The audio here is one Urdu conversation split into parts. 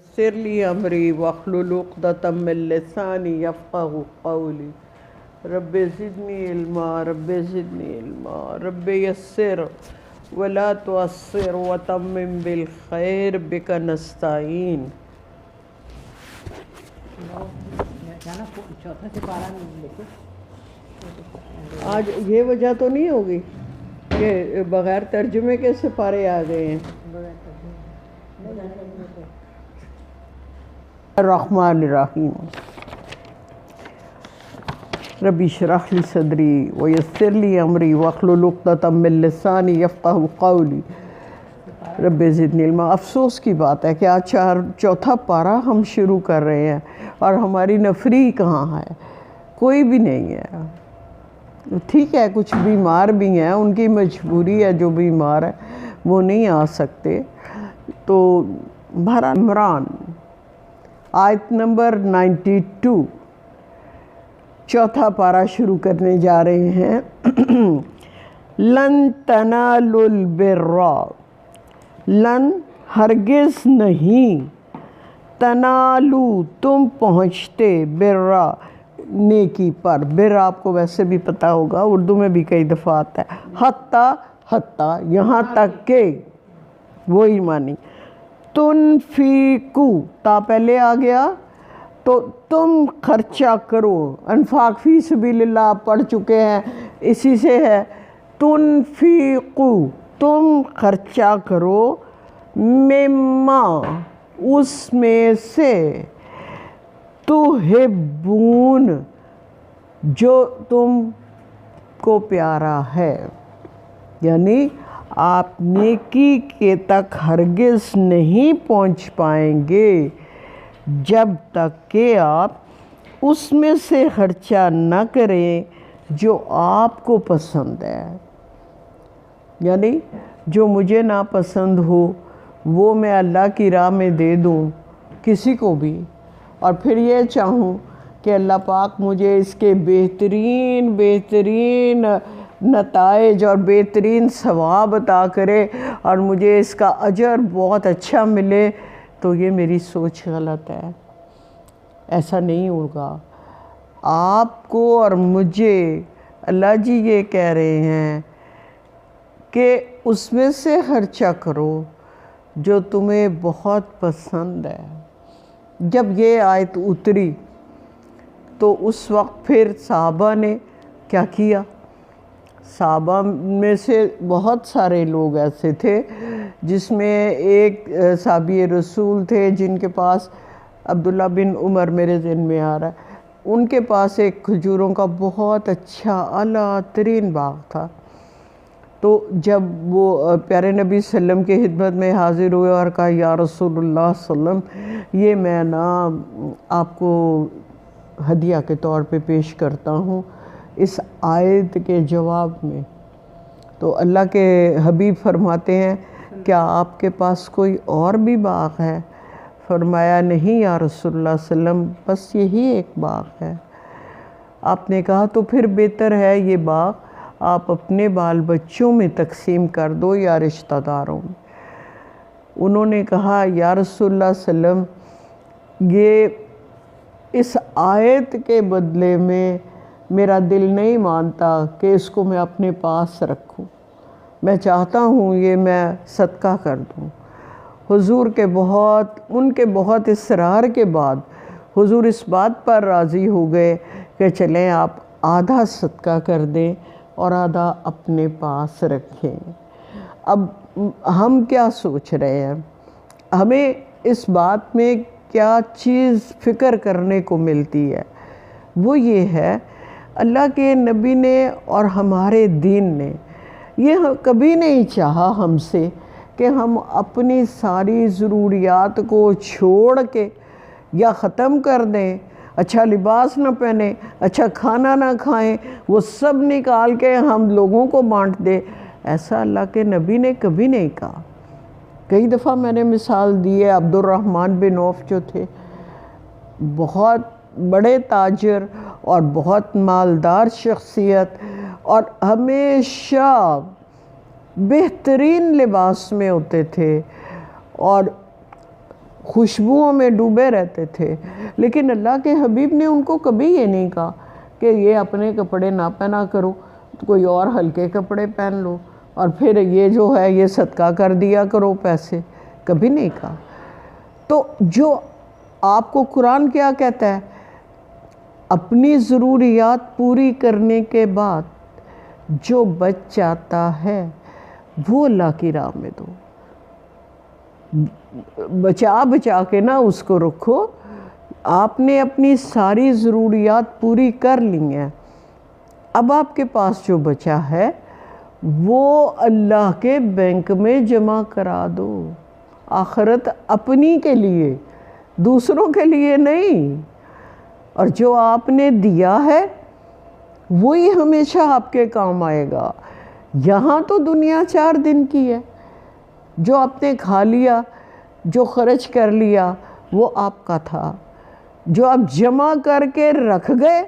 يسر لي أمري واحلل عقدة من لساني يفقه قولي رب زدني علما رب زدني علما رب يسر ولا تعسر وتمم بالخير بك نستعين. آج یہ وجہ تو نہیں ہوگی کہ بغیر ترجمے کے سپارے آ گئے ہیں. الرحمن الرحیم ربی اشرح لی صدری ویسر لی امری واحلل عقدۃ من لسانی یفقہوا قولی رب زدنی علما. افسوس کی بات ہے کہ آج چوتھا پارہ ہم شروع کر رہے ہیں اور ہماری نفری کہاں ہے؟ کوئی بھی نہیں ہے. ٹھیک ہے کچھ بیمار بھی ہیں، ان کی مجبوری ہے، جو بیمار ہے وہ نہیں آ سکتے. تو بہرحال عمران آیت نمبر 92 چوتھا پارہ شروع کرنے جا رہے ہیں. لن تنالوا البر، لن ہرگز نہیں، تنالو تم پہنچتے، برا نیکی پر. بر آپ کو ویسے بھی پتہ ہوگا، اردو میں بھی کئی دفعہ آتا ہے. حتیٰ یہاں تک کہ، وہی معنی. تنفیقو تا پہلے آ گیا تو تم خرچہ کرو. انفاق فی سبیل اللہ آپ پڑھ چکے ہیں، اسی سے ہے. تنفیقو تم خرچہ کرو، مما اس میں سے، تحبون جو تم کو پیارا ہے. یعنی آپ نیکی کے تک ہرگز نہیں پہنچ پائیں گے جب تک کہ آپ اس میں سے خرچہ نہ کریں جو آپ کو پسند ہے. یعنی جو مجھے ناپسند ہو وہ میں اللہ کی راہ میں دے دوں کسی کو بھی، اور پھر یہ چاہوں کہ اللہ پاک مجھے اس کے بہترین نتائج اور بہترین ثواب عطا کرے اور مجھے اس کا اجر بہت اچھا ملے. تو یہ میری سوچ غلط ہے. ایسا نہیں ہوگا. آپ کو اور مجھے اللہ جی یہ کہہ رہے ہیں کہ اس میں سے خرچہ کرو جو تمہیں بہت پسند ہے. جب یہ آیت اتری تو اس وقت پھر صحابہ نے کیا کیا؟ صحابہ میں سے بہت سارے لوگ ایسے تھے، جس میں ایک صحابی رسول تھے جن کے پاس، عبداللہ بن عمر میرے ذہن میں آ رہا ہے، ان کے پاس ایک کھجوروں کا بہت اچھا اعلیٰ ترین باغ تھا. تو جب وہ پیارے نبی صلی اللہ علیہ وسلم کی خدمت میں حاضر ہوئے اور کہا یا رسول اللہ صلی اللہ علیہ وسلم، یہ میں آپ کو ہدیہ کے طور پہ پیش کرتا ہوں اس آیت کے جواب میں. تو اللہ کے حبیب فرماتے ہیں کیا آپ کے پاس کوئی اور بھی باغ ہے؟ فرمایا نہیں یا رسول اللہ صلی اللہ علیہ وسلم، بس یہی ایک باغ ہے. آپ نے کہا تو پھر بہتر ہے یہ باغ آپ اپنے بال بچوں میں تقسیم کر دو یا رشتہ داروں میں. انہوں نے کہا یا رسول اللہ صلی اللہ علیہ وسلم، یہ اس آیت کے بدلے میں میرا دل نہیں مانتا کہ اس کو میں اپنے پاس رکھوں، میں چاہتا ہوں یہ میں صدقہ کر دوں. حضور کے ان کے بہت اصرار کے بعد حضور اس بات پر راضی ہو گئے کہ چلیں آپ آدھا صدقہ کر دیں اور آدھا اپنے پاس رکھیں. اب ہم کیا سوچ رہے ہیں؟ ہمیں اس بات میں کیا چیز فکر کرنے کو ملتی ہے؟ وہ یہ ہے اللہ کے نبی نے اور ہمارے دین نے یہ کبھی نہیں چاہا ہم سے کہ ہم اپنی ساری ضروریات کو چھوڑ کے یا ختم کر دیں. اچھا لباس نہ پہنیں، اچھا کھانا نہ کھائیں، وہ سب نکال کے ہم لوگوں کو بانٹ دیں. ایسا اللہ کے نبی نے کبھی نہیں کہا. کئی دفعہ میں نے مثال دی ہے، عبد الرحمن بن عوف جو تھے، بہت بڑے تاجر اور بہت مالدار شخصیت، اور ہمیشہ بہترین لباس میں ہوتے تھے، اور خوشبوؤں میں ڈوبے رہتے تھے، لیکن اللہ کے حبیب نے ان کو کبھی یہ نہیں کہا کہ یہ اپنے کپڑے نہ پہنا کرو، کوئی اور ہلکے کپڑے پہن لو، اور پھر یہ جو ہے یہ صدقہ کر دیا کرو پیسے، کبھی نہیں کہا۔ تو جو آپ کو قرآن کیا کہتا ہے؟ اپنی ضروریات پوری کرنے کے بعد جو بچ جاتا ہے وہ اللہ کی راہ میں دو، بچا بچا کے نہ اس کو رکھو۔ آپ نے اپنی ساری ضروریات پوری کر لی ہیں، اب آپ کے پاس جو بچا ہے وہ اللہ کے بینک میں جمع کرا دو، آخرت اپنی کے لیے، دوسروں کے لیے نہیں۔ اور جو آپ نے دیا ہے وہی ہمیشہ آپ کے کام آئے گا۔ یہاں تو دنیا 4 دن کی ہے، جو آپ نے کھا لیا، جو خرچ کر لیا وہ آپ کا تھا، جو آپ جمع کر کے رکھ گئے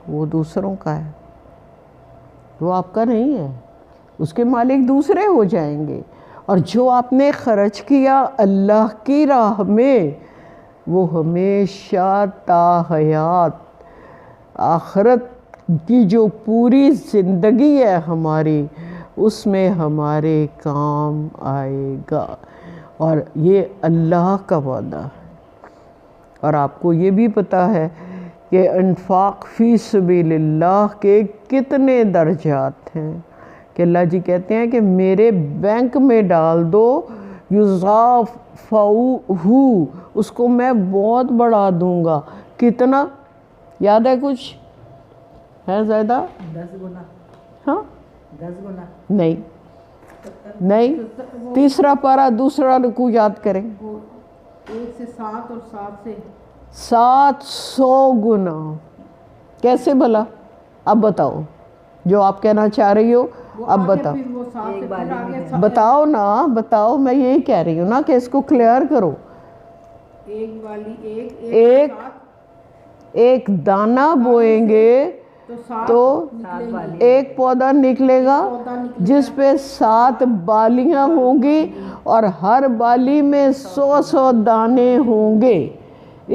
وہ دوسروں کا ہے، وہ آپ کا نہیں ہے، اس کے مالک دوسرے ہو جائیں گے۔ اور جو آپ نے خرچ کیا اللہ کی راہ میں وہ ہمیشہ تا حیات، آخرت کی جو پوری زندگی ہے ہماری اس میں ہمارے کام آئے گا، اور یہ اللہ کا وعدہ ہے۔ اور آپ کو یہ بھی پتہ ہے کہ انفاق فی سبیل اللہ کے کتنے درجات ہیں، کہ اللہ جی کہتے ہیں کہ میرے بینک میں ڈال دو، یضاعفہ، اس کو میں بہت بڑھا دوں گا۔ کتنا یاد ہے؟ کچھ ہے زیادہ؟ 10 گنا۔ ہاں 10 گنا نہیں، تیسرا پارہ دوسرا رکوع یاد کریں۔ 1 سے 7 اور 7 سے 700 گنا۔ کیسے بھلا؟ اب بتاؤ، جو آپ کہنا چاہ رہی ہو اب بتاؤ، بتاؤ نا، بتاؤ، میں یہی کہہ رہی ہوں نا کہ اس کو کلیئر کرو۔ ایک دانہ بوئیں گے تو ایک پودا نکلے گا جس پہ 7 بالیاں ہوں گی، اور ہر بالی میں 100 دانے ہوں گے۔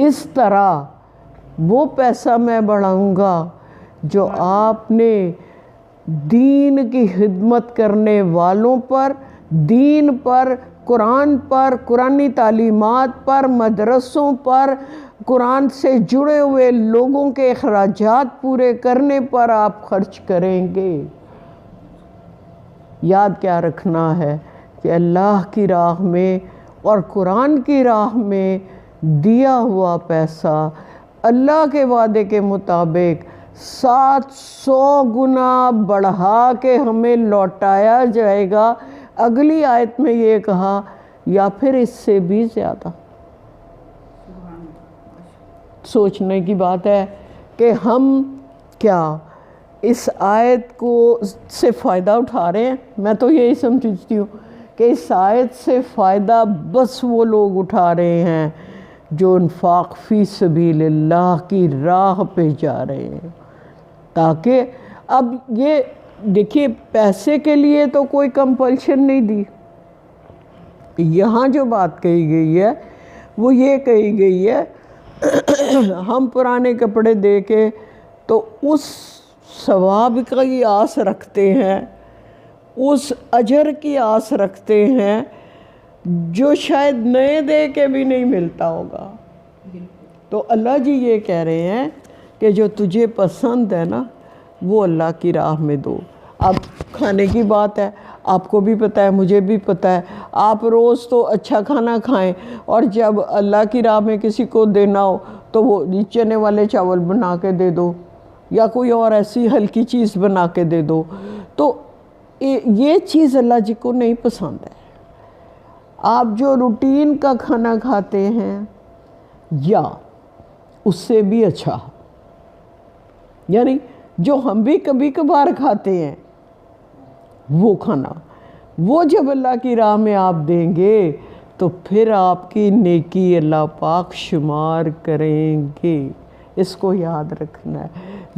اس طرح وہ پیسہ میں بڑھاؤں گا جو آپ نے دین کی خدمت کرنے والوں پر، دین پر، قرآن پر، قرآنی تعلیمات پر، مدرسوں پر، قرآن سے جڑے ہوئے لوگوں کے اخراجات پورے کرنے پر آپ خرچ کریں گے۔ یاد کیا رکھنا ہے کہ اللہ کی راہ میں اور قرآن کی راہ میں دیا ہوا پیسہ اللہ کے وعدے کے مطابق 700 گنا بڑھا کے ہمیں لوٹایا جائے گا۔ اگلی آیت میں یہ کہا یا پھر اس سے بھی زیادہ۔ سوچنے کی بات ہے کہ ہم کیا اس آیت کو سے فائدہ اٹھا رہے ہیں؟ میں تو یہی سمجھتی ہوں کہ اس آیت سے فائدہ بس وہ لوگ اٹھا رہے ہیں جو انفاق فی سبیل اللہ کی راہ پہ جا رہے ہیں، تاکہ اب یہ دیکھیے پیسے کے لیے تو کوئی کمپلشن نہیں دی۔ یہاں جو بات کہی گئی ہے وہ یہ کہی گئی ہے ہم پرانے کپڑے دے کے تو اس ثواب کی آس رکھتے ہیں، اس اجر کی آس رکھتے ہیں جو شاید نئے دے کے بھی نہیں ملتا ہوگا۔ تو اللہ جی یہ کہہ رہے ہیں کہ جو تجھے پسند ہے نا وہ اللہ کی راہ میں دو۔ اب کھانے کی بات ہے، آپ کو بھی پتہ ہے، مجھے بھی پتہ ہے، آپ روز تو اچھا کھانا کھائیں، اور جب اللہ کی راہ میں کسی کو دینا ہو تو وہ چنے والے چاول بنا کے دے دو یا کوئی اور ایسی ہلکی چیز بنا کے دے دو۔ تو یہ چیز اللہ جی کو نہیں پسند ہے۔ آپ جو روٹین کا کھانا کھاتے ہیں یا اس سے بھی اچھا، یعنی جو ہم بھی کبھی کبھار کھاتے ہیں وہ کھانا، وہ جب اللہ کی راہ میں آپ دیں گے تو پھر آپ کی نیکی اللہ پاک شمار کریں گے۔ اس کو یاد رکھنا ہے،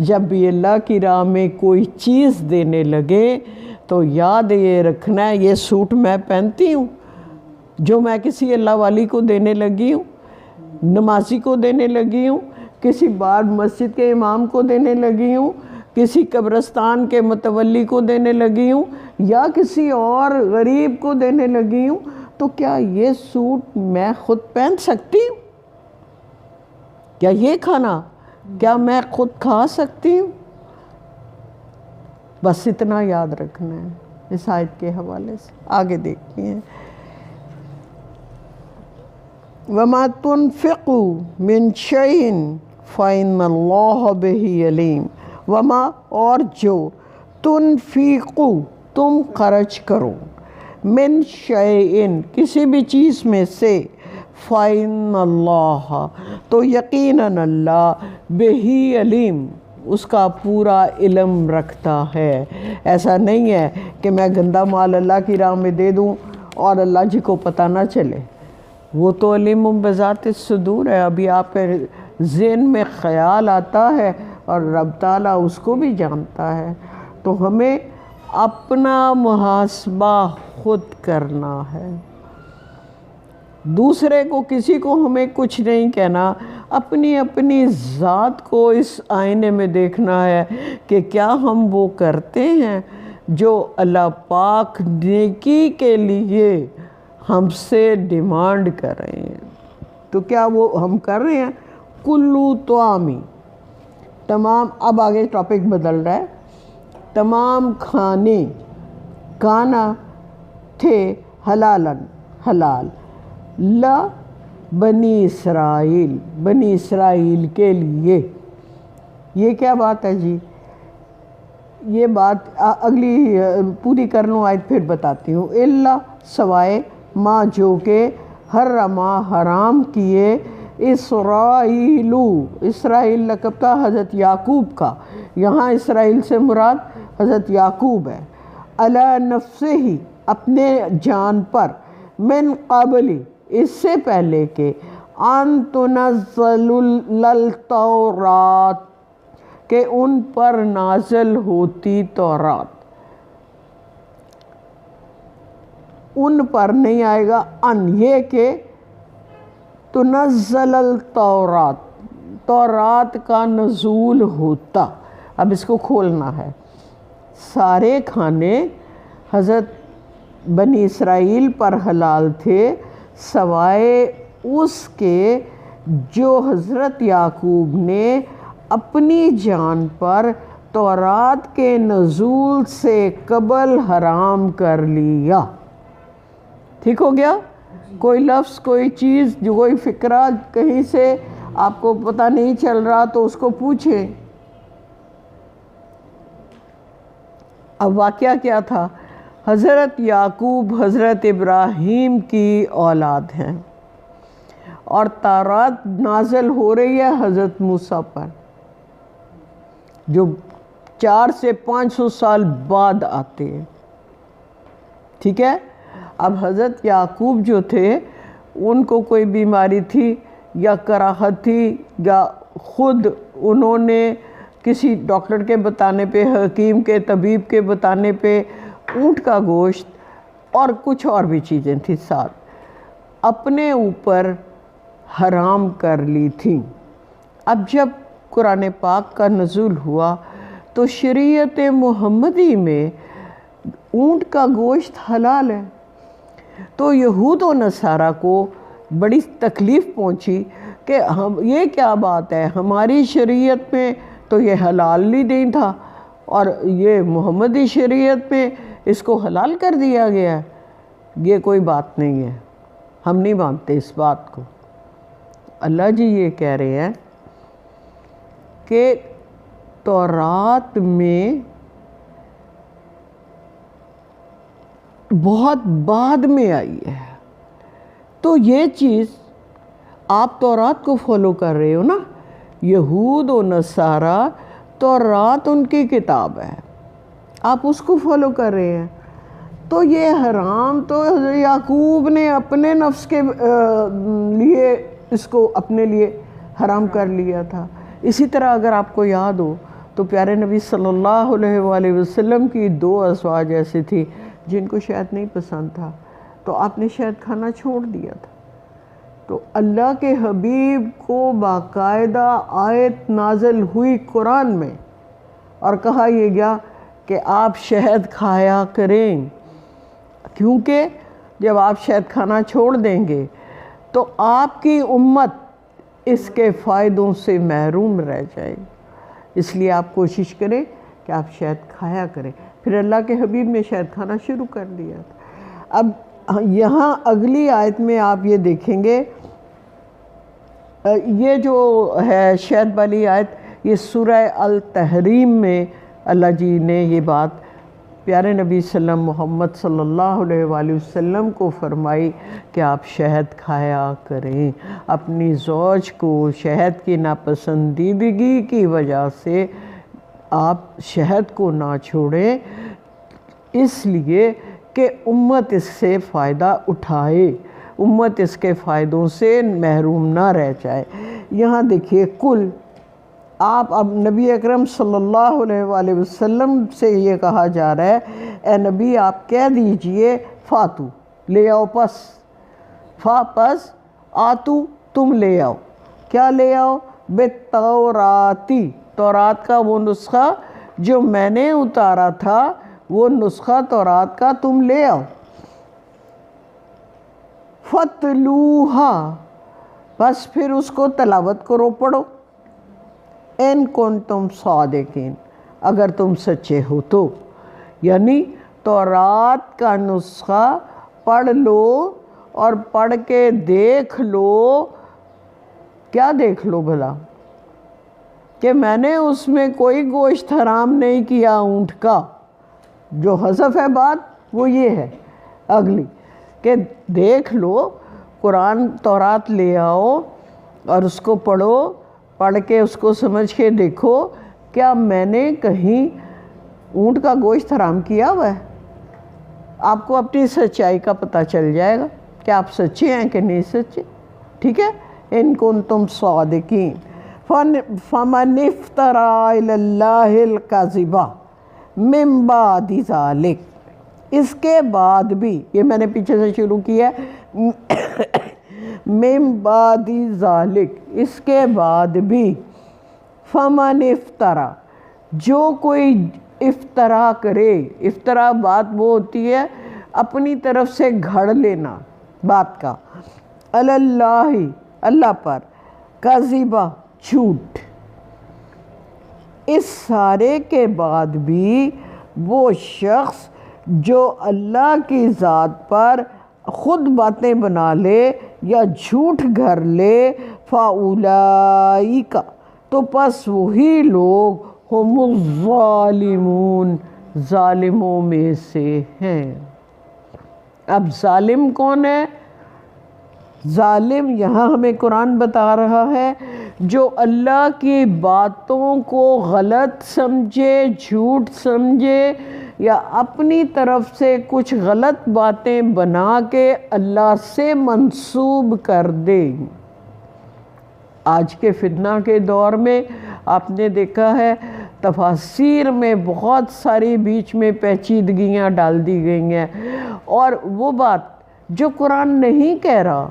جب بھی اللہ کی راہ میں کوئی چیز دینے لگے تو یاد یہ رکھنا ہے، یہ سوٹ میں پہنتی ہوں جو میں کسی اللہ والی کو دینے لگی ہوں، نمازی کو دینے لگی ہوں، کسی بار مسجد کے امام کو دینے لگی ہوں، کسی قبرستان کے متولی کو دینے لگی ہوں، یا کسی اور غریب کو دینے لگی ہوں، تو کیا یہ سوٹ میں خود پہن سکتی ہوں؟ کیا یہ کھانا کیا میں خود کھا سکتی ہوں؟ بس اتنا یاد رکھنا ہے اس آیت کے حوالے سے۔ آگے دیکھتے ہیں، وَمَا تُنْفِقُوا مِنْ شَيْءٍ فَإِنَّ اللَّهَ بِهِ عَلِيمٌ۔ وَمَا اور جو تُنْفِقُوا تم خرچ کرو، من شیئن کسی بھی چیز میں سے، فَإِنَّ اللَّهَ تو یقیناً اللہ، بِهِ علیم اس کا پورا علم رکھتا ہے۔ ایسا نہیں ہے کہ میں گندا مال اللہ کی راہ میں دے دوں اور اللہ جی کو پتہ نہ چلے، وہ تو علیم بذات الصدور ہے۔ ابھی آپ کے ذہن میں خیال آتا ہے اور رب تعالیٰ اس کو بھی جانتا ہے۔ تو ہمیں اپنا محاسبہ خود کرنا ہے، دوسرے کو کسی کو ہمیں کچھ نہیں کہنا، اپنی ذات کو اس آئینے میں دیکھنا ہے کہ کیا ہم وہ کرتے ہیں جو اللہ پاک نیکی کے لیے ہم سے ڈیمانڈ کر رہے ہیں۔ تو کیا وہ ہم کر رہے ہیں؟ کلو طعامی تمام، اب آگے ٹاپک بدل رہا ہے، تمام کھانے کانا تھے حلالن حلال، لا بنی اسرائیل بنی اسرائیل کے لیے۔ یہ کیا بات ہے جی؟ یہ بات اگلی پوری کر لوں آیت پھر بتاتی ہوں۔ اللہ سوائے ما جو کہ حرما حرام کیے، اسرائیل لقب کا حضرت یعقوب کا، یہاں اسرائیل سے مراد حضرت یعقوب ہے، علی نفسہ ہی اپنے جان پر، من قبل اس سے پہلے کہ ان تنزل التورات کہ ان پر نازل ہوتی تورات، ان پر نہیں آئے گا ان، یہ کہ تنزل التورات تورات کا نزول ہوتا۔ اب اس کو کھولنا ہے، سارے کھانے حضرت بنی اسرائیل پر حلال تھے سوائے اس کے جو حضرت یعقوب نے اپنی جان پر تورات کے نزول سے قبل حرام کر لیا۔ ٹھیک ہو گیا؟ کوئی لفظ، کوئی چیز، جو کوئی فکرہ کہیں سے آپ کو پتہ نہیں چل رہا تو اس کو پوچھیں۔ اب واقعہ کیا تھا؟ حضرت یعقوب حضرت ابراہیم کی اولاد ہیں اور تورات نازل ہو رہی ہے حضرت موسیٰ پر، جو 400 سے 500 سال بعد آتے ہیں۔ ٹھیک ہے؟ اب حضرت یعقوب جو تھے ان کو کوئی بیماری تھی یا کراہت تھی، یا خود انہوں نے کسی ڈاکٹر کے بتانے پہ، حکیم کے، طبیب کے بتانے پہ اونٹ کا گوشت اور کچھ اور بھی چیزیں تھیں ساتھ اپنے اوپر حرام کر لی تھیں۔ اب جب قرآن پاک کا نزول ہوا تو شریعت محمدی میں اونٹ کا گوشت حلال ہے، تو یہود و نصارہ کو بڑی تکلیف پہنچی کہ یہ کیا بات ہے، ہماری شریعت میں تو یہ حلال نہیں تھا اور یہ محمدی شریعت میں اس کو حلال کر دیا گیا ہے۔ یہ کوئی بات نہیں ہے، ہم نہیں مانتے اس بات کو۔ اللہ جی یہ کہہ رہے ہیں کہ تورات میں بہت بعد میں آئی ہے، تو یہ چیز آپ تورات کو فالو کر رہے ہو نا، یہود و نصارہ تورات ان کی کتاب ہے، آپ اس کو فالو کر رہے ہیں، تو یہ حرام تو حضرت یعقوب نے اپنے نفس کے لیے اس کو اپنے لیے حرام کر لیا تھا۔ اسی طرح اگر آپ کو یاد ہو تو پیارے نبی صلی اللہ علیہ وآلہ وسلم کی 2 ازواج ایسی تھی جن کو شاید نہیں پسند تھا، تو آپ نے شہد کھانا چھوڑ دیا تھا۔ تو اللہ کے حبیب کو باقاعدہ آیت نازل ہوئی قرآن میں اور کہا یہ گیا کہ آپ شہد کھایا کریں، کیونکہ جب آپ شہد کھانا چھوڑ دیں گے تو آپ کی امت اس کے فائدوں سے محروم رہ جائے گی۔ اس لیے آپ کوشش کریں کہ آپ شہد کھایا کریں۔ پھر اللہ کے حبیب نے شہد کھانا شروع کر دیا تھا۔ اب یہاں اگلی آیت میں آپ یہ دیکھیں گے، یہ جو ہے شہد والی آیت، یہ سورہ التحریم میں اللہ جی نے یہ بات پیارے نبی محمد صلی اللہ علیہ وآلہ وسلم کو فرمائی کہ آپ شہد کھایا کریں۔ اپنی زوج کو شہد کی ناپسندیدگی کی وجہ سے آپ شہد کو نہ چھوڑیں، اس لیے کہ امت اس سے فائدہ اٹھائے، امت اس کے فائدوں سے محروم نہ رہ جائے۔ یہاں دیکھیے کل آپ اب نبی اکرم صلی اللہ علیہ وآلہ وسلم سے یہ کہا جا رہا ہے، اے نبی آپ کہہ دیجئے فاتو، لے آؤ، پس آتو، تم لے آؤ، کیا لے آؤ؟ بالتوراتی، تورات کا وہ نسخہ جو میں نے اتارا تھا، وہ نسخہ تورات کا تم لے آؤ۔ فتلوہا، بس پھر اس کو تلاوت کرو، پڑھو، ان کنتم صادقین، اگر تم سچے ہو تو۔ یعنی تورات کا نسخہ پڑھ لو اور پڑھ کے دیکھ لو، کیا دیکھ لو بھلا؟ کہ میں نے اس میں کوئی گوشت حرام نہیں کیا اونٹ کا۔ جو حذف ہے بات وہ یہ ہے اگلی کہ دیکھ لو، قرآن تورات لے آؤ اور اس کو پڑھو، پڑھ کے اس کو سمجھ کے دیکھو، کیا میں نے کہیں اونٹ کا گوشت حرام کیا ہوا ہے؟ آپ کو اپنی سچائی کا پتہ چل جائے گا کہ آپ سچے ہیں کہ نہیں سچے، ٹھیک ہے؟ ان کنتم صادقین۔ فمن افترى علی اللہ الکذب من بعد ذلک، اس کے بعد بھی، یہ میں نے پیچھے سے شروع کیا ہے، من بعد ذلک، اس کے بعد بھی، فمن افترا، جو کوئی افترا کرے، افترا بات وہ ہوتی ہے اپنی طرف سے گھڑ لینا بات کا، علی اللہ، اللہ پر، کذبہ، جھوٹ، اس سارے کے بعد بھی وہ شخص جو اللہ کی ذات پر خود باتیں بنا لے یا جھوٹ گھڑ لے، فَأُولَئِکَ، تو پس وہی لوگ ہم الظالمون، ظالموں میں سے ہیں۔ اب ظالم کون ہے؟ ظالم یہاں ہمیں قرآن بتا رہا ہے جو اللہ کی باتوں کو غلط سمجھے، جھوٹ سمجھے، یا اپنی طرف سے کچھ غلط باتیں بنا کے اللہ سے منسوب کر دے۔ آج کے فتنہ کے دور میں آپ نے دیکھا ہے تفاسیر میں بہت ساری بیچ میں پیچیدگیاں ڈال دی گئی ہیں، اور وہ بات جو قرآن نہیں کہہ رہا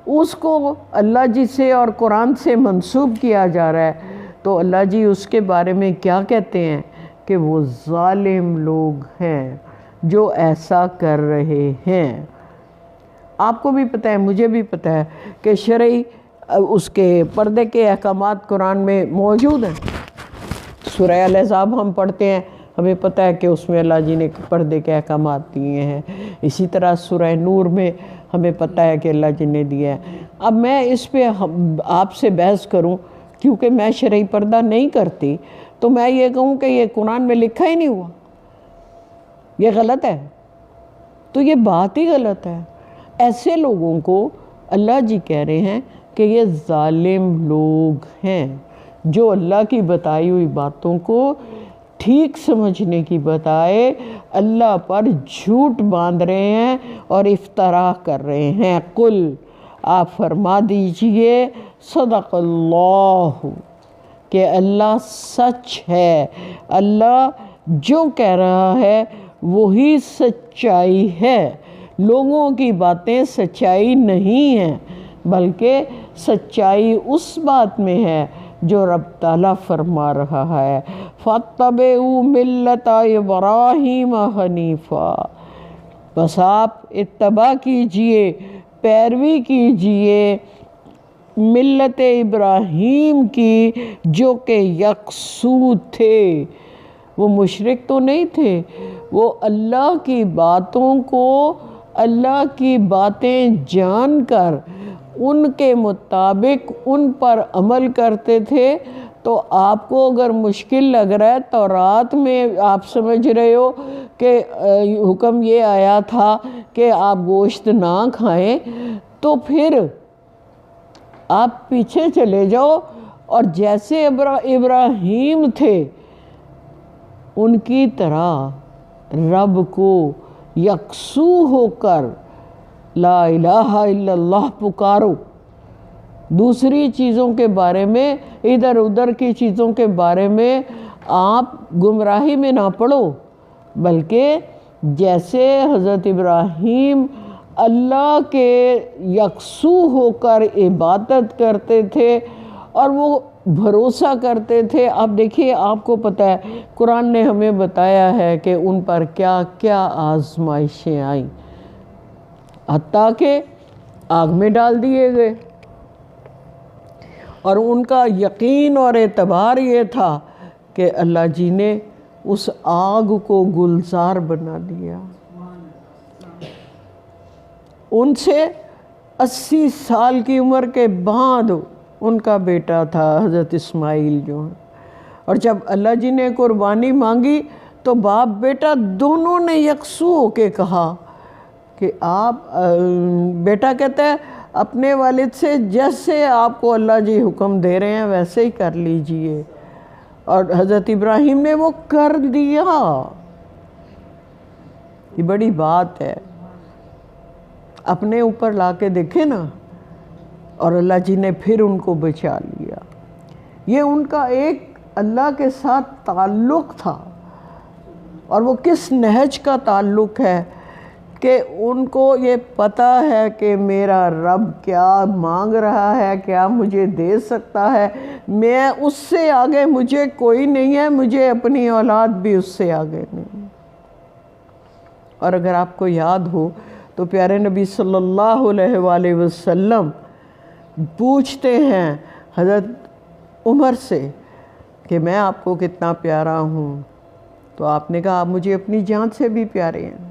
اس کو اللہ جی سے اور قرآن سے منسوب کیا جا رہا ہے، تو اللہ جی اس کے بارے میں کیا کہتے ہیں کہ وہ ظالم لوگ ہیں جو ایسا کر رہے ہیں۔ آپ کو بھی پتہ ہے، مجھے بھی پتہ ہے کہ شرعی اس کے پردے کے احکامات قرآن میں موجود ہیں۔ سورہ الاحزاب ہم پڑھتے ہیں، ہمیں پتہ ہے کہ اس میں اللہ جی نے پردے کے احکامات دیے ہیں۔ اسی طرح سورہ نور میں ہمیں پتہ ہے کہ اللہ جی نے دیا ہے۔ اب میں اس پہ آپ سے بحث کروں، کیونکہ میں شرعی پردہ نہیں کرتی، تو میں یہ کہوں کہ یہ قرآن میں لکھا ہی نہیں ہوا، یہ غلط ہے، تو یہ بات ہی غلط ہے۔ ایسے لوگوں کو اللہ جی کہہ رہے ہیں کہ یہ ظالم لوگ ہیں جو اللہ کی بتائی ہوئی باتوں کو ٹھیک سمجھنے کی بجائے اللہ پر جھوٹ باندھ رہے ہیں اور افترا کر رہے ہیں۔ قل، آپ فرما دیجئے، صدق اللہ، کہ اللہ سچ ہے، اللہ جو کہہ رہا ہے وہی سچائی ہے۔ لوگوں کی باتیں سچائی نہیں ہیں، بلکہ سچائی اس بات میں ہے جو رب تعالیٰ فرما رہا ہے، فَاتَّبِعُوا مِلَّةَ إِبْرَاهِيمَ حَنِيفًا، بس آپ اتباع کیجئے، پیروی کیجئے ملت ابراہیم کی، جو کہ یکسو تھے۔ وہ مشرک تو نہیں تھے، وہ اللہ کی باتوں کو، اللہ کی باتیں جان کر ان کے مطابق ان پر عمل کرتے تھے۔ تو آپ کو اگر مشکل لگ رہا ہے، تورات میں آپ سمجھ رہے ہو کہ حکم یہ آیا تھا کہ آپ گوشت نہ کھائیں، تو پھر آپ پیچھے چلے جاؤ اور جیسے ابراہیم تھے ان کی طرح رب کو یکسو ہو کر لا الہ الا اللہ پکارو۔ دوسری چیزوں کے بارے میں، ادھر ادھر کی چیزوں کے بارے میں آپ گمراہی میں نہ پڑو، بلکہ جیسے حضرت ابراہیم اللہ کے یکسو ہو کر عبادت کرتے تھے اور وہ بھروسہ کرتے تھے۔ اب دیکھیے، آپ کو پتہ ہے قرآن نے ہمیں بتایا ہے کہ ان پر کیا کیا آزمائشیں آئیں، حتیٰ کہ آگ میں ڈال دیے گئے، اور ان کا یقین اور اعتبار یہ تھا کہ اللہ جی نے اس آگ کو گلزار بنا دیا۔ ان سے 80 سال کی عمر کے بعد ان کا بیٹا تھا حضرت اسماعیل جو ہے، اور جب اللہ جی نے قربانی مانگی تو باپ بیٹا دونوں نے یکسو ہو کے کہا کہ آپ، بیٹا کہتا ہے اپنے والد سے جیسے آپ کو اللہ جی حکم دے رہے ہیں ویسے ہی کر لیجئے، اور حضرت ابراہیم نے وہ کر دیا۔ یہ بڑی بات ہے، اپنے اوپر لا کے دیکھیں نا، اور اللہ جی نے پھر ان کو بچا لیا۔ یہ ان کا ایک اللہ کے ساتھ تعلق تھا، اور وہ کس نہج کا تعلق ہے کہ ان کو یہ پتہ ہے کہ میرا رب کیا مانگ رہا ہے، کیا مجھے دے سکتا ہے، میں اس سے آگے مجھے کوئی نہیں ہے، مجھے اپنی اولاد بھی اس سے آگے نہیں۔ اور اگر آپ کو یاد ہو تو پیارے نبی صلی اللہ علیہ وآلہ وسلم پوچھتے ہیں حضرت عمر سے کہ میں آپ کو کتنا پیارا ہوں، تو آپ نے کہا آپ مجھے اپنی جان سے بھی پیارے ہیں۔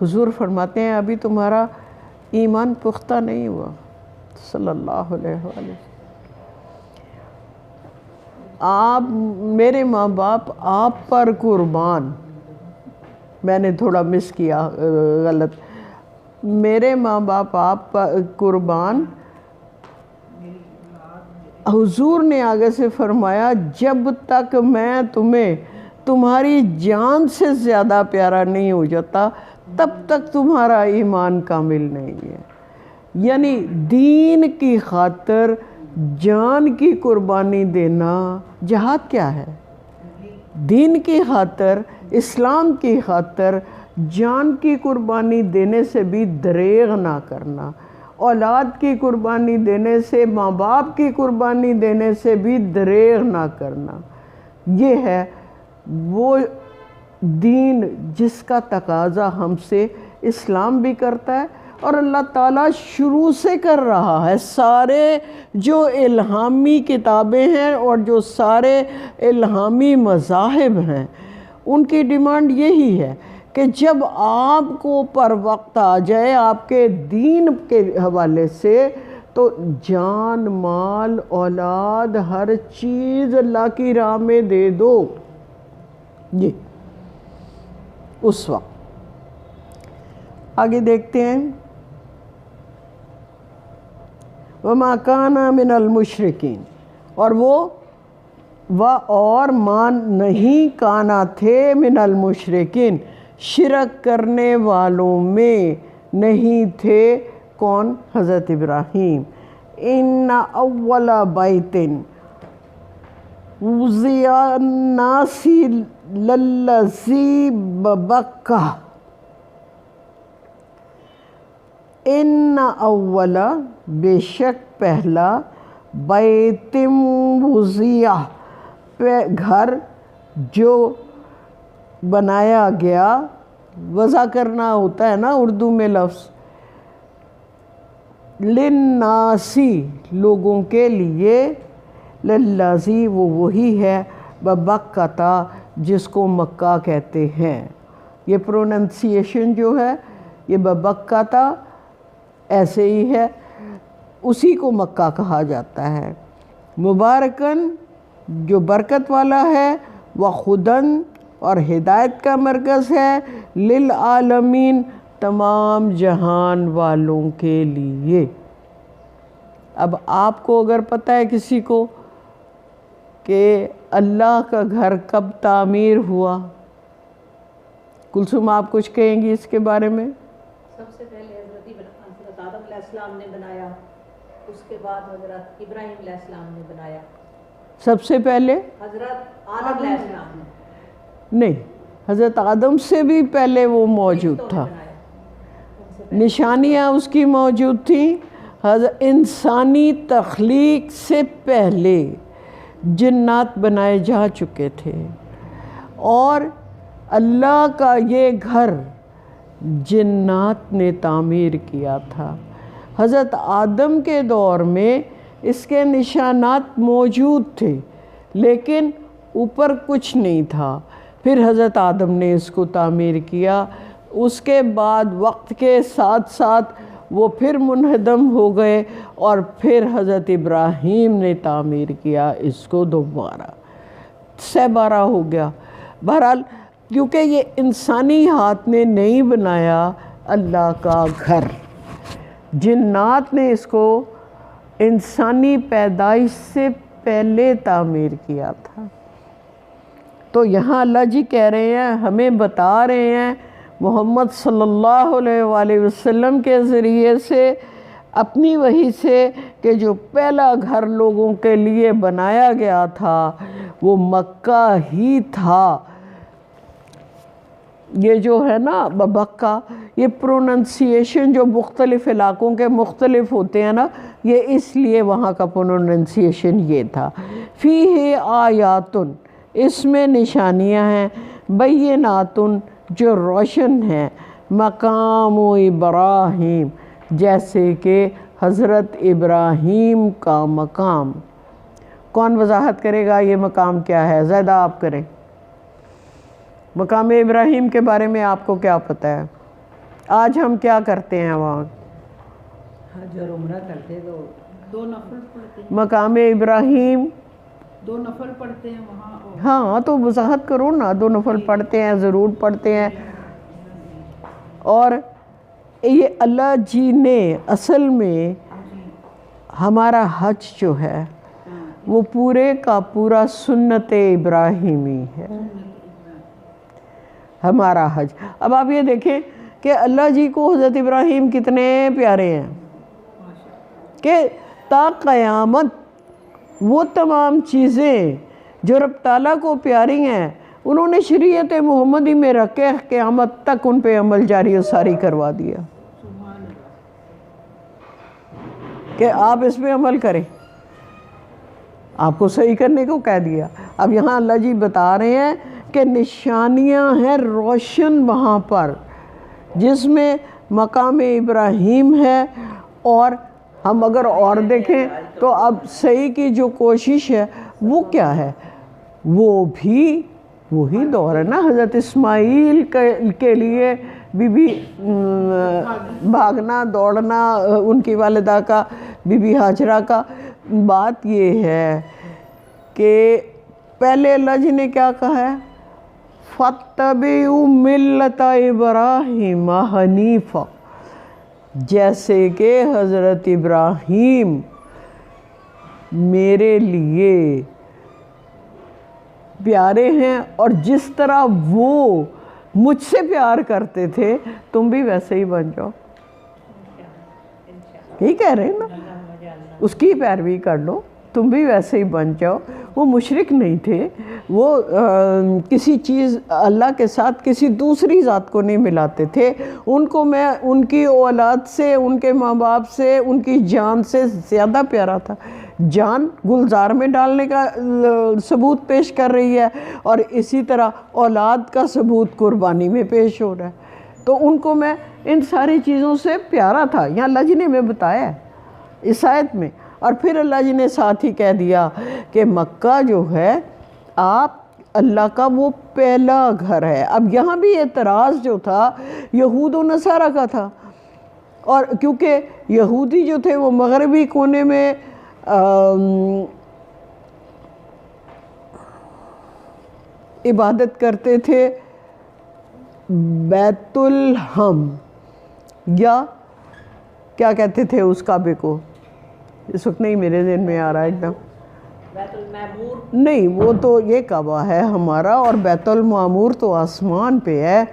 حضور فرماتے ہیں ابھی تمہارا ایمان پختہ نہیں ہوا، صلی اللہ علیہ وآلہ۔ آپ، میرے ماں باپ آپ پر قربان، میں نے تھوڑا مس کیا، غلط، میرے ماں باپ آپ پر قربان۔ حضور نے آگے سے فرمایا جب تک میں تمہیں تمہاری جان سے زیادہ پیارا نہیں ہو جاتا تب تک تمہارا ایمان کامل نہیں ہے۔ یعنی دین کی خاطر جان کی قربانی دینا جہاد کیا ہے؟ دین کی خاطر، اسلام کی خاطر جان کی قربانی دینے سے بھی دریغ نہ کرنا، اولاد کی قربانی دینے سے، ماں باپ کی قربانی دینے سے بھی دریغ نہ کرنا، یہ ہے وہ دین جس کا تقاضا ہم سے اسلام بھی کرتا ہے اور اللہ تعالیٰ شروع سے کر رہا ہے۔ سارے جو الہامی کتابیں ہیں اور جو سارے الہامی مذاہب ہیں ان کی ڈیمانڈ یہی ہے کہ جب آپ کو پر وقت آ جائے آپ کے دین کے حوالے سے، تو جان، مال، اولاد، ہر چیز اللہ کی راہ میں دے دو۔ یہ اس وقت آگے دیکھتے ہیں، وَمَا كَانَ مِنَ الْمُشْرِكِينَ، اور وہ اور مان نہیں کانا تھے من المشرکین، شرک کرنے والوں میں نہیں تھے۔ کون؟ حضرت ابراہیم۔ ان اول بیت وضع للناس للذی ببکہ، ان اولا بے شک پہلا بیتم وضیع گھر جو بنایا گیا، وضع کرنا ہوتا ہے نا اردو میں لفظ، للناسی لوگوں کے لیے، للذی وہ وہی ہے ببکتا جس کو مکہ کہتے ہیں۔ یہ پروننسیشن جو ہے یہ ببکتا ایسے ہی ہے، اسی کو مکہ کہا جاتا ہے۔ مبارکن جو برکت والا ہے، وخدن اور ہدایت کا مرکز ہے، للعالمین تمام جہان والوں کے لیے۔ اب آپ کو اگر پتہ ہے کسی کو کہ اللہ کا گھر کب تعمیر ہوا، کلثوم آپ کچھ کہیں گی اس کے بارے میں؟ سب سے پہلے حضرت آدم علیہ السلام نے بنایا، اس کے بعد حضرت ابراہیم علیہ السلام نے بنایا۔ سب سے پہلے حضرت آدم علیہ السلام نے نہیں، حضرت آدم سے بھی پہلے وہ موجود تھا، نشانیاں اس کی موجود تھیں۔ انسانی تخلیق سے پہلے جنات بنائے جا چکے تھے، اور اللہ کا یہ گھر جنات نے تعمیر کیا تھا۔ حضرت آدم کے دور میں اس کے نشانات موجود تھے، لیکن اوپر کچھ نہیں تھا۔ پھر حضرت آدم نے اس کو تعمیر کیا، اس کے بعد وقت کے ساتھ ساتھ وہ پھر منہدم ہو گئے، اور پھر حضرت ابراہیم نے تعمیر کیا اس کو دوبارہ، سہ بارہ ہو گیا۔ بہرحال کیونکہ یہ انسانی ہاتھ نے نہیں بنایا اللہ کا گھر، جنات نے اس کو انسانی پیدائش سے پہلے تعمیر کیا تھا۔ تو یہاں اللہ جی کہہ رہے ہیں، ہمیں بتا رہے ہیں محمد صلی اللہ علیہ وآلہ وسلم کے ذریعے سے، اپنی وحی سے، کہ جو پہلا گھر لوگوں کے لیے بنایا گیا تھا وہ مکہ ہی تھا۔ یہ جو ہے نا ببکہ، یہ پروننسیشن جو مختلف علاقوں کے مختلف ہوتے ہیں نا، یہ اس لیے وہاں کا پروننسیشن یہ تھا۔ فیہ آیاتن، اس میں نشانیاں ہیں، بیناتن جو روشن ہیں، مقام ابراہیم جیسے کہ حضرت ابراہیم کا مقام۔ کون وضاحت کرے گا یہ مقام کیا ہے؟ زیادہ آپ کریں۔ مقام ابراہیم کے بارے میں آپ کو کیا پتہ ہے؟ آج ہم کیا کرتے ہیں وہاں؟ حج اور عمرہ کرتے تو 2 نفل پڑھتے ہیں، مقام ابراہیم 2 نفل پڑھتے ہیں وہاں۔ اور ہاں تو وضاحت کرو نا، 2 نفل پڑھتے ہیں، ضرور پڑھتے ہیں۔ اور یہ اللہ جی نے اصل میں ہمارا حج جو ہے وہ پورے کا پورا سنت ابراہیمی ہے، ہمارا حج۔ اب آپ یہ دیکھیں کہ اللہ جی کو حضرت ابراہیم کتنے پیارے ہیں کہ تا قیامت وہ تمام چیزیں جو رب تعالیٰ کو پیاری ہیں انہوں نے شریعت محمدی میں رکھ کے قیامت تک ان پہ عمل جاری و ساری کروا دیا کہ آپ اس پہ عمل کریں، آپ کو صحیح کرنے کو کہہ دیا۔ اب یہاں اللہ جی بتا رہے ہیں کہ نشانیاں ہیں روشن وہاں پر، جس میں مقام ابراہیم ہے۔ اور ہم اگر اور دیکھیں تو اب صحیح کی جو کوشش ہے وہ کیا ہے، وہ بھی وہی دور ہے نا، حضرت اسماعیل کے لیے بی بی بھاگنا دوڑنا، ان کی والدہ کا، بی بی ہاجرہ کا۔ بات یہ ہے کہ پہلے اللہ جی نے کیا کہا ہے، فَاتَّبِعُوا مِلَّةَ إِبْرَاهِيمَ حَنِيفًا، جیسے کہ حضرت ابراہیم میرے لیے پیارے ہیں، اور جس طرح وہ مجھ سے پیار کرتے تھے تم بھی ویسے ہی بن جاؤ۔ یہی کہہ رہے ہیں نا، اس کی پیروی کر لو، تم بھی ویسے ہی بن جاؤ۔ وہ مشرک نہیں تھے، وہ کسی چیز اللہ کے ساتھ کسی دوسری ذات کو نہیں ملاتے تھے. ان کو میں ان کی اولاد سے، ان کے ماں باپ سے، ان کی جان سے زیادہ پیارا تھا. جان گلزار میں ڈالنے کا ثبوت پیش کر رہی ہے، اور اسی طرح اولاد کا ثبوت قربانی میں پیش ہو رہا ہے. تو ان کو میں ان ساری چیزوں سے پیارا تھا. یہاں اللہ جی نے ہمیں بتایا ہے اس آیت میں. اور پھر اللہ جی نے ساتھ ہی کہہ دیا کہ مکہ جو ہے آپ اللہ کا وہ پہلا گھر ہے. اب یہاں بھی اعتراض جو تھا یہود و نصارہ کا تھا، اور کیونکہ یہودی جو تھے وہ مغربی کونے میں عبادت کرتے تھے بیت الحم، یا کیا کہتے تھے اس کعبے کو، اس وقت نہیں میرے ذہن میں آ رہا ہے ایک دم. بیت المعمور نہیں، وہ تو یہ کعبہ ہے ہمارا، اور بیت المعمور تو آسمان پہ ہے.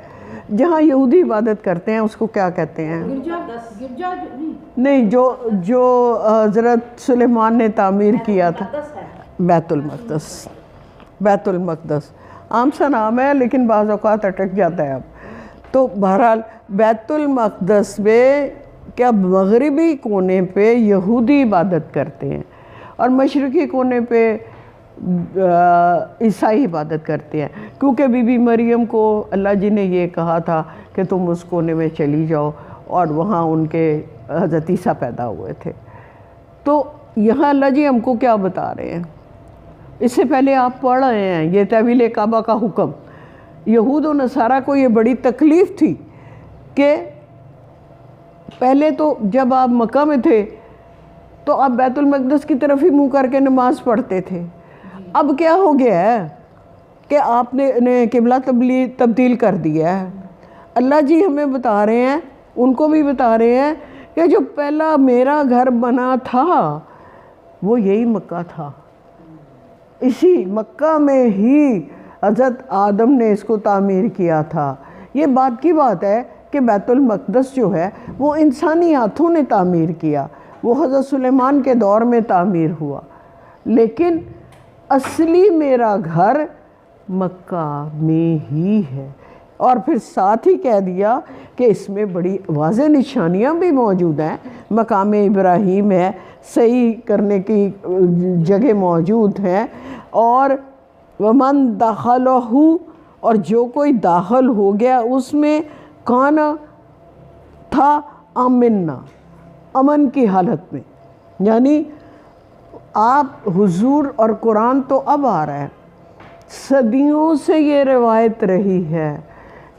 جہاں یہودی عبادت کرتے ہیں اس کو کیا کہتے ہیں؟ گرجا نہیں، جو حضرت سلیمان نے تعمیر کیا تھا، بیت المقدس. بیت المقدس عام سا نام ہے لیکن بعض اوقات اٹک جاتا ہے. اب تو بہرحال بیت المقدس میں کیا مغربی کونے پہ یہودی عبادت کرتے ہیں، اور مشرقی کونے پہ عیسائی عبادت کرتے ہیں. کیونکہ بی بی مریم کو اللہ جی نے یہ کہا تھا کہ تم اس کونے میں چلی جاؤ، اور وہاں ان کے حضرت عیسیٰ پیدا ہوئے تھے. تو یہاں اللہ جی ہم کو کیا بتا رہے ہیں؟ اس سے پہلے آپ پڑھ رہے ہیں یہ تحویل کعبہ کا حکم. یہود و نصارہ کو یہ بڑی تکلیف تھی کہ پہلے تو جب آپ مکہ میں تھے تو آپ بیت المقدس کی طرف ہی منہ کر کے نماز پڑھتے تھے. اب کیا ہو گیا ہے کہ آپ نے قبلہ تبدیل کر دیا ہے. اللہ جی ہمیں بتا رہے ہیں، ان کو بھی بتا رہے ہیں کہ جو پہلا میرا گھر بنا تھا وہ یہی مکہ تھا. اسی مکہ میں ہی حضرت آدم نے اس کو تعمیر کیا تھا. یہ بات کی بات ہے کہ بیت المقدس جو ہے وہ انسانی ہاتھوں نے تعمیر کیا، وہ حضرت سلیمان کے دور میں تعمیر ہوا، لیکن اصلی میرا گھر مکہ میں ہی ہے. اور پھر ساتھ ہی کہہ دیا کہ اس میں بڑی واضح نشانیاں بھی موجود ہیں. مقام ابراہیم ہے، صحیح کرنے کی جگہ موجود ہیں، اور ومن دخلہ، اور جو کوئی داخل ہو گیا اس میں کانا تھا آمنا، امن کی حالت میں. یعنی آپ حضور اور قرآن تو اب آ رہا ہے، صدیوں سے یہ روایت رہی ہے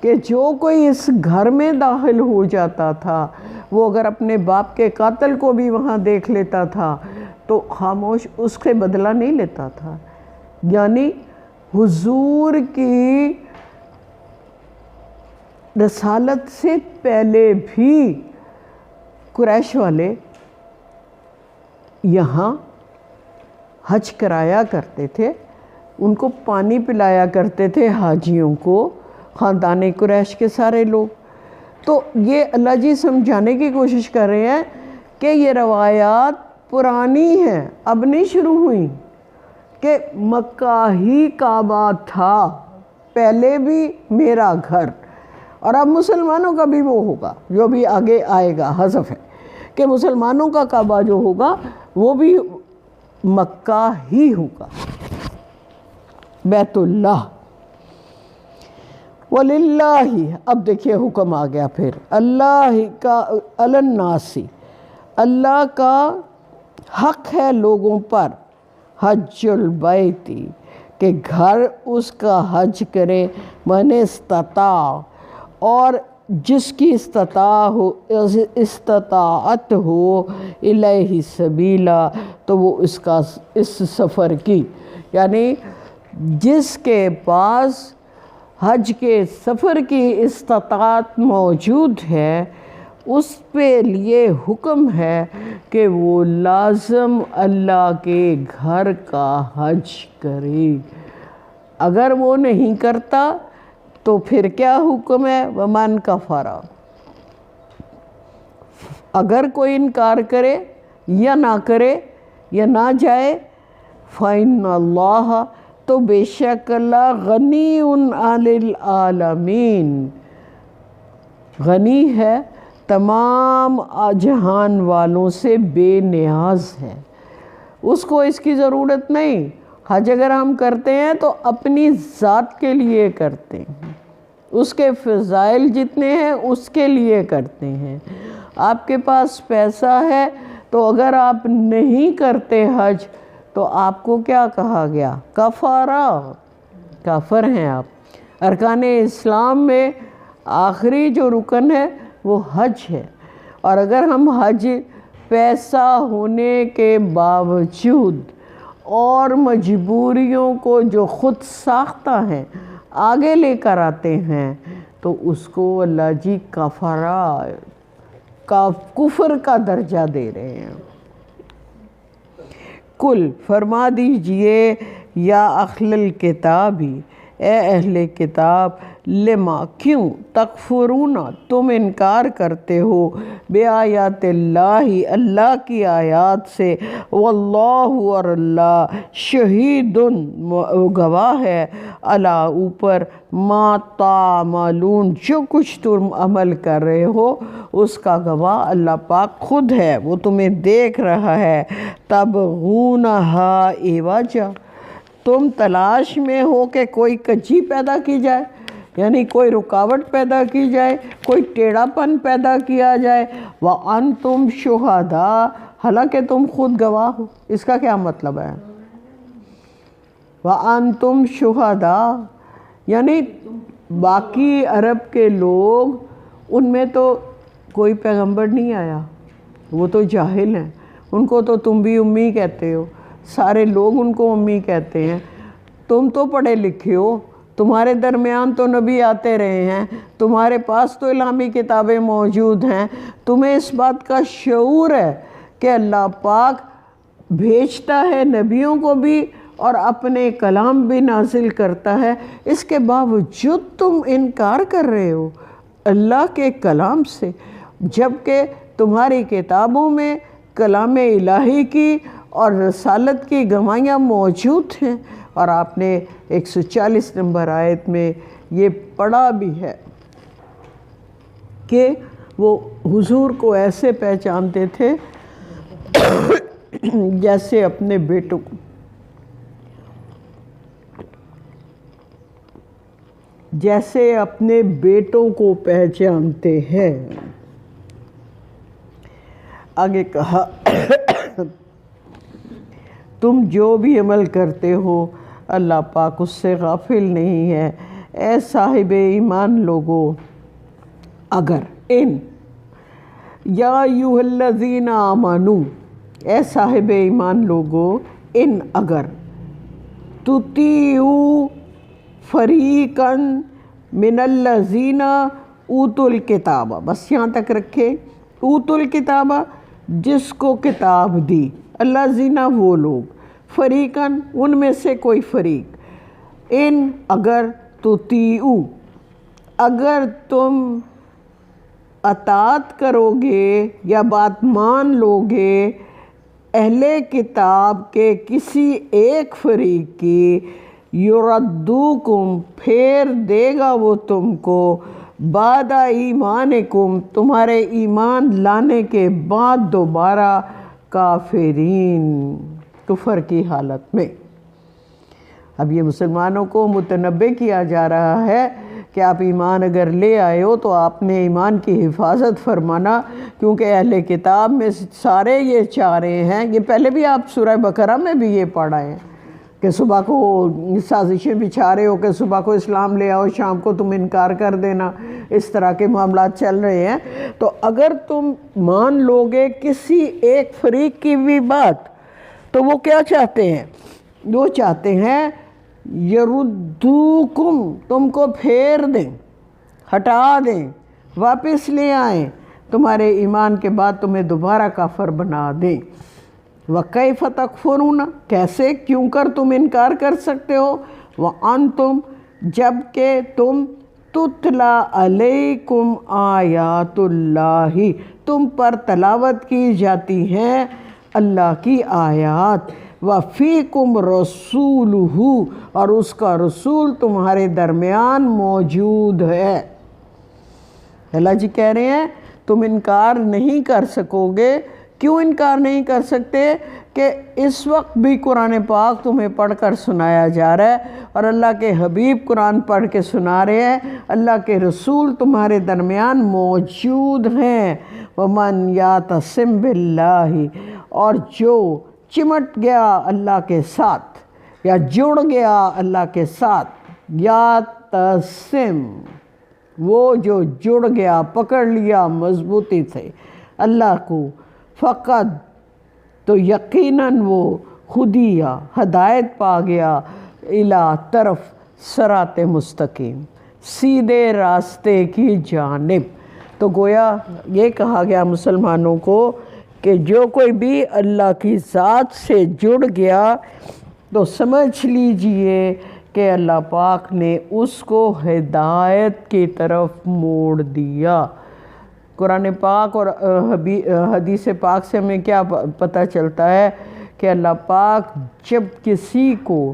کہ جو کوئی اس گھر میں داخل ہو جاتا تھا وہ اگر اپنے باپ کے قاتل کو بھی وہاں دیکھ لیتا تھا تو خاموش اس کے بدلہ نہیں لیتا تھا. یعنی حضور کی رسالت سے پہلے بھی قریش والے یہاں حج کرایا کرتے تھے، ان کو پانی پلایا کرتے تھے حاجیوں کو، خاندان قریش کے سارے لوگ. تو یہ اللہ جی سمجھانے کی کوشش کر رہے ہیں کہ یہ روایات پرانی ہیں، اب نہیں شروع ہوئیں، کہ مکہ ہی کعبہ تھا پہلے بھی میرا گھر. اور اب مسلمانوں کا بھی وہ ہوگا جو بھی آگے آئے گا، حذف ہے کہ مسلمانوں کا کعبہ جو ہوگا وہ بھی مکہ ہی ہوگا، بیت اللہ. وَلِلَّهِ، اب دیکھیے حکم آ گیا پھر اللہ کا، علی الناس، اللہ کا حق ہے لوگوں پر، حج البیت، کہ گھر اس کا حج کرے، من استطاع، اور جس کی استطاعت ہو، الیہ سبیلا، تو وہ اس سفر کی، یعنی جس کے پاس حج کے سفر کی استطاعت موجود ہے اس پہ لیے حکم ہے کہ وہ لازم اللہ کے گھر کا حج کرے. اگر وہ نہیں کرتا تو پھر کیا حکم ہے؟ ومن کفر، اگر کوئی انکار کرے یا نہ کرے یا نہ جائے فَإِنَّ اللَّهَ تو بے شک اللہ غنی عن العالمین، غنی ہے تمام جہان والوں سے، بے نیاز ہے، اس کو اس کی ضرورت نہیں۔ حج اگر ہم کرتے ہیں تو اپنی ذات کے لیے کرتے ہیں، اس کے فضائل جتنے ہیں اس کے لیے کرتے ہیں۔ آپ کے پاس پیسہ ہے تو اگر آپ نہیں کرتے حج تو آپ کو کیا کہا گیا؟ کفارہ، کافر ہیں آپ۔ ارکان اسلام میں آخری جو رکن ہے وہ حج ہے، اور اگر ہم حج پیسہ ہونے کے باوجود اور مجبوریوں کو جو خود ساختہ ہیں آگے لے کر آتے ہیں تو اس کو اللہ جی کفارہ، کفر کا درجہ دے رہے ہیں۔ کل فرما دیجئے یا اہل الکتابی، اے اہل کتاب، لما کیوں تکفرون تم انکار کرتے ہو بے آیات اللہ اللہ کی آیات سے، واللہ اور اللہ شہید گواہ ہے، اللہ اوپر ما تعملون جو کچھ تم عمل کر رہے ہو اس کا گواہ اللہ پاک خود ہے، وہ تمہیں دیکھ رہا ہے۔ تبغونہا عوجا، تم تلاش میں ہو کہ کوئی کجی پیدا کی جائے، یعنی کوئی رکاوٹ پیدا کی جائے، کوئی ٹیڑھا پن پیدا کیا جائے۔ وَأَنْتُمْ شُهَدَاء، حالانکہ تم خود گواہ ہو۔ اس کا کیا مطلب ہے؟ وَأَنْتُمْ شُهَدَاء یعنی باقی عرب کے لوگ، ان میں تو کوئی پیغمبر نہیں آیا، وہ تو جاہل ہیں، ان کو تو تم بھی امی کہتے ہو، سارے لوگ ان کو امی کہتے ہیں۔ تم تو پڑھے لکھے ہو، تمہارے درمیان تو نبی آتے رہے ہیں، تمہارے پاس تو الہامی کتابیں موجود ہیں، تمہیں اس بات کا شعور ہے کہ اللہ پاک بھیجتا ہے نبیوں کو بھی اور اپنے کلام بھی نازل کرتا ہے، اس کے باوجود تم انکار کر رہے ہو اللہ کے کلام سے، جبکہ تمہاری کتابوں میں کلام الہی کی اور رسالت کی گواہیاں موجود ہیں۔ اور آپ نے 140 نمبر آیت میں یہ پڑھا بھی ہے کہ وہ حضور کو ایسے پہچانتے تھے جیسے اپنے بیٹوں کو، جیسے اپنے بیٹوں کو پہچانتے ہیں۔ آگے کہا تم جو بھی عمل کرتے ہو اللہ پاک اس سے غافل نہیں ہے۔ اے صاحب ایمان لوگو، اگر ان یا ایھا الذین آمنو، اے صاحب ایمان لوگو، ان اگر تطیعوا فریقا من الذین اوتوا الکتاب، بس یہاں تک رکھے، اوتوا الکتاب جس کو کتاب دی، الذین وہ لوگ، فریقاً ان میں سے کوئی فریق، ان اگر تطیعوا اگر تم اطاعت کرو گے یا بات مان لو گے اہل کتاب کے کسی ایک فریق کی، یردوکم پھیر دے گا وہ تم کو، بعد ایمانکم تمہارے ایمان لانے کے بعد دوبارہ، کافرین کفر کی حالت میں۔ اب یہ مسلمانوں کو متنبہ کیا جا رہا ہے کہ آپ ایمان اگر لے آئے ہو تو آپ نے ایمان کی حفاظت فرمانا، کیونکہ اہل کتاب میں سارے یہ چاہ رہے ہیں، یہ پہلے بھی آپ سورہ بقرہ میں بھی یہ پڑھا ہے کہ صبح کو سازشیں بچھا رہے ہو کہ صبح کو اسلام لے آؤ، شام کو تم انکار کر دینا، اس طرح کے معاملات چل رہے ہیں۔ تو اگر تم مان لوگے کسی ایک فریق کی بھی بات تو وہ کیا چاہتے ہیں؟ وہ چاہتے ہیں یردوکم تم کو پھیر دیں، ہٹا دیں، واپس لے آئیں، تمہارے ایمان کے بعد تمہیں دوبارہ کافر بنا دیں۔ وَكَيْفَ تَكْفُرُونَ کیسے کیوں کر تم انکار کر سکتے ہو، وَأَنْتُمْ جب کہ تم تُتْلَى عَلَيْكُمْ آیات اللہ تم پر تلاوت کی جاتی ہیں اللہ کی آیات، وفیکم رسولہ، اور اس کا رسول تمہارے درمیان موجود ہے۔ اللہ جی کہہ رہے ہیں تم انکار نہیں کر سکو گے۔ کیوں انکار نہیں کر سکتے؟ کہ اس وقت بھی قرآن پاک تمہیں پڑھ کر سنایا جا رہا ہے، اور اللہ کے حبیب قرآن پڑھ کے سنا رہے ہیں، اللہ کے رسول تمہارے درمیان موجود ہیں۔ وَمَنْ يَعْتَصِمْ بِاللَّهِ، اور جو چمٹ گیا اللہ کے ساتھ یا جڑ گیا اللہ کے ساتھ، یعتصم، وہ جو جڑ گیا، پکڑ لیا مضبوطی سے اللہ کو، فقط، تو یقیناً وہ ہدیہ، ہدایت پا گیا، الی، طرف، صراط مستقیم، سیدھے راستے کی جانب۔ تو گویا یہ کہا گیا مسلمانوں کو کہ جو کوئی بھی اللہ کی ذات سے جڑ گیا تو سمجھ لیجئے کہ اللہ پاک نے اس کو ہدایت کی طرف موڑ دیا۔ قرآن پاک اور حدیث پاک سے ہمیں کیا پتہ چلتا ہے کہ اللہ پاک جب کسی کو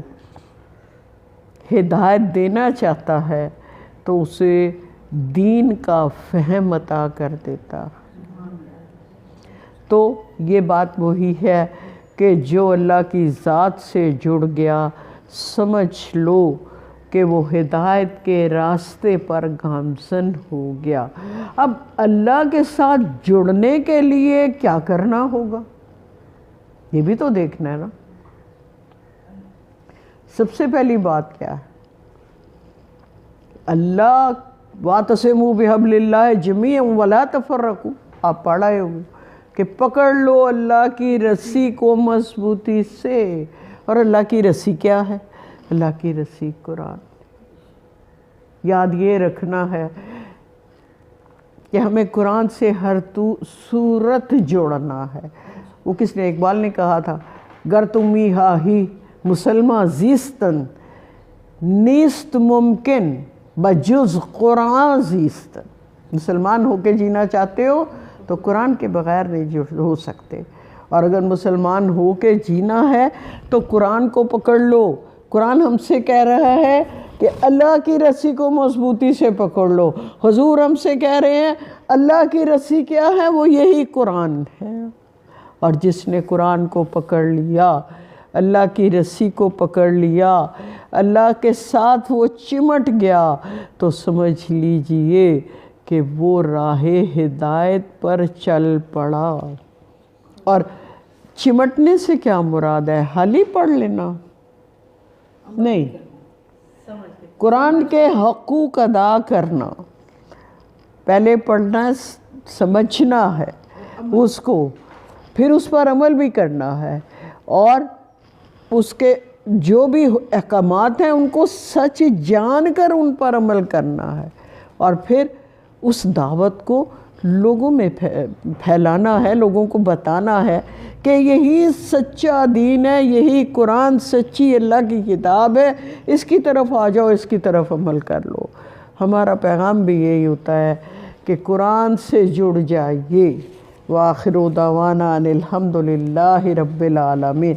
ہدایت دینا چاہتا ہے تو اسے دین کا فہم عطا کر دیتا۔ تو یہ بات وہی ہے کہ جو اللہ کی ذات سے جڑ گیا، سمجھ لو کہ وہ ہدایت کے راستے پر گامزن ہو گیا۔ اب اللہ کے ساتھ جڑنے کے لیے کیا کرنا ہوگا، یہ بھی تو دیکھنا ہے نا۔ سب سے پہلی بات کیا ہے؟ اللہ وَاعْتَصِمُوا بِحَبْلِ اللَّهِ جَمِيعًا وَلَا تَفَرَّقُوا، آپ پڑھائے ہوگے کہ پکڑ لو اللہ کی رسی کو مضبوطی سے۔ اور اللہ کی رسی کیا ہے؟ اللہ کی رسی قرآن۔ یاد یہ رکھنا ہے کہ ہمیں قرآن سے ہر صورت جوڑنا ہے۔ وہ کس نے، اقبال نے کہا تھا، گر تمی ہی مسلمہ زیستن، نیست ممکن بجز قرآن زیستن۔ مسلمان ہو کے جینا چاہتے ہو تو قرآن کے بغیر نہیں ہو سکتے، اور اگر مسلمان ہو کے جینا ہے تو قرآن کو پکڑ لو۔ قرآن ہم سے کہہ رہا ہے کہ اللہ کی رسی کو مضبوطی سے پکڑ لو۔ حضور ہم سے کہہ رہے ہیں اللہ کی رسی کیا ہے؟ وہ یہی قرآن ہے۔ اور جس نے قرآن کو پکڑ لیا، اللہ کی رسی کو پکڑ لیا، اللہ کے ساتھ وہ چمٹ گیا، تو سمجھ لیجئے کہ وہ راہ ہدایت پر چل پڑا۔ اور چمٹنے سے کیا مراد ہے؟ حالی پڑھ لینا نہیں، قرآن کے حقوق ادا کرنا۔ پہلے پڑھنا ہے، سمجھنا ہے اس کو، پھر اس پر عمل بھی کرنا ہے، اور اس کے جو بھی احکامات ہیں ان کو سچ جان کر ان پر عمل کرنا ہے، اور پھر اس دعوت کو لوگوں میں پھیلانا ہے، لوگوں کو بتانا ہے کہ یہی سچا دین ہے، یہی قرآن سچی اللہ کی کتاب ہے، اس کی طرف آ جاؤ، اس کی طرف عمل کر لو۔ ہمارا پیغام بھی یہی ہوتا ہے کہ قرآن سے جڑ جائیے۔ وآخر دعوانا ان الحمد للہ رب العالمین۔